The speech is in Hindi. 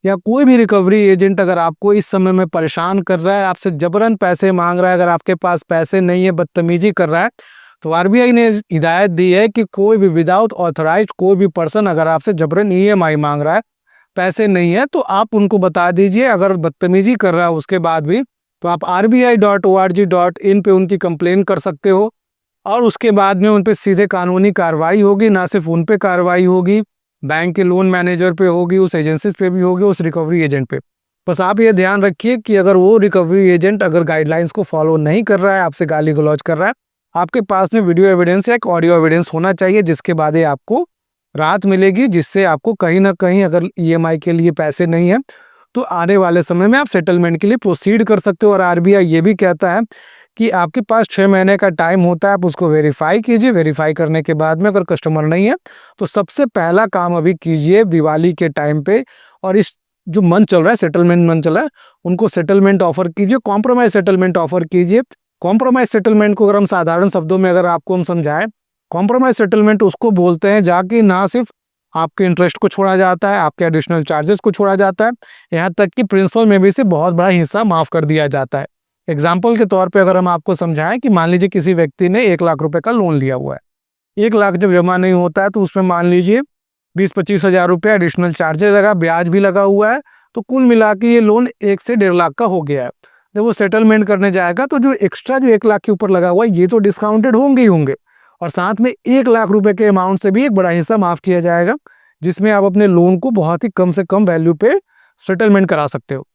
या कोई भी रिकवरी एजेंट अगर आपको इस समय में परेशान कर रहा है, आपसे जबरन पैसे मांग रहा है, अगर आपके पास पैसे नहीं है, बदतमीजी कर रहा है, तो आरबीआई ने हिदायत दी है कि कोई भी विदाउट ऑथराइज्ड कोई भी पर्सन अगर आपसे जबरन ईएमआई मांग रहा है, पैसे नहीं है, तो आप उनको बता दीजिए। अगर बदतमीजी कर रहा है उसके बाद भी, तो आप rbi.org.in पे उनकी कंप्लेन कर सकते हो और उसके बाद में उन पे सीधे कानूनी कार्रवाई होगी। ना सिर्फ उन पे कार्रवाई होगी, बैंक के लोन मैनेजर पे होगी, उस एजेंसी पे भी होगी, उस रिकवरी एजेंट पे। बस आप ये ध्यान रखिए कि अगर वो रिकवरी एजेंट अगर गाइडलाइंस को फॉलो नहीं कर रहा है, आपसे गाली गलौज कर रहा है, आपके पास में वीडियो एविडेंस या एक ऑडियो एविडेंस होना चाहिए, जिसके बाद ये आपको राहत मिलेगी, जिससे आपको कहीं ना कहीं अगर ईएमआई के लिए पैसे नहीं है तो आने वाले समय में आप सेटलमेंट के लिए प्रोसीड कर सकते हो। और आरबीआई ये भी कहता है कि आपके पास 6 महीने का टाइम होता है, आप उसको वेरीफाई कीजिए। वेरीफाई करने के बाद में अगर कस्टमर नहीं है तो सबसे पहला काम अभी कीजिए दिवाली के टाइम पे, और इस जो मंथ चल रहा है, सेटलमेंट मंथ चल रहा है, उनको सेटलमेंट ऑफर कीजिए, कॉम्प्रोमाइज सेटलमेंट ऑफर कीजिए। कॉम्प्रोमाइज सेटलमेंट को अगर हम साधारण शब्दों में अगर आपको हम समझाएं, कॉम्प्रोमाइज सेटलमेंट उसको बोलते हैं जाके ना सिर्फ आपके इंटरेस्ट को छोड़ा जाता है, आपके एडिशनल चार्जेस को छोड़ा जाता है, यहाँ तक कि प्रिंसिपल में भी से बहुत बड़ा हिस्सा माफ कर दिया जाता है। एग्जाम्पल के तौर पे अगर हम आपको समझाएं कि मान लीजिए किसी व्यक्ति ने 1 लाख रुपए का लोन लिया हुआ है, 1 लाख जब जमा नहीं होता है तो उसमें मान लीजिए 20-25 हजार रुपये एडिशनल चार्जेस लगा, ब्याज भी लगा हुआ है, तो कुल मिला के ये लोन 1 से 1.5 लाख का हो गया है। जब वो सेटलमेंट करने जाएगा तो जो एक्स्ट्रा जो 1 लाख के ऊपर लगा हुआ है ये तो डिस्काउंटेड होंगे ही होंगे, और साथ में 1 लाख रुपए के अमाउंट से भी एक बड़ा हिस्सा माफ किया जाएगा, जिसमें आप अपने लोन को बहुत ही कम से कम वैल्यू पे सेटलमेंट करा सकते हो।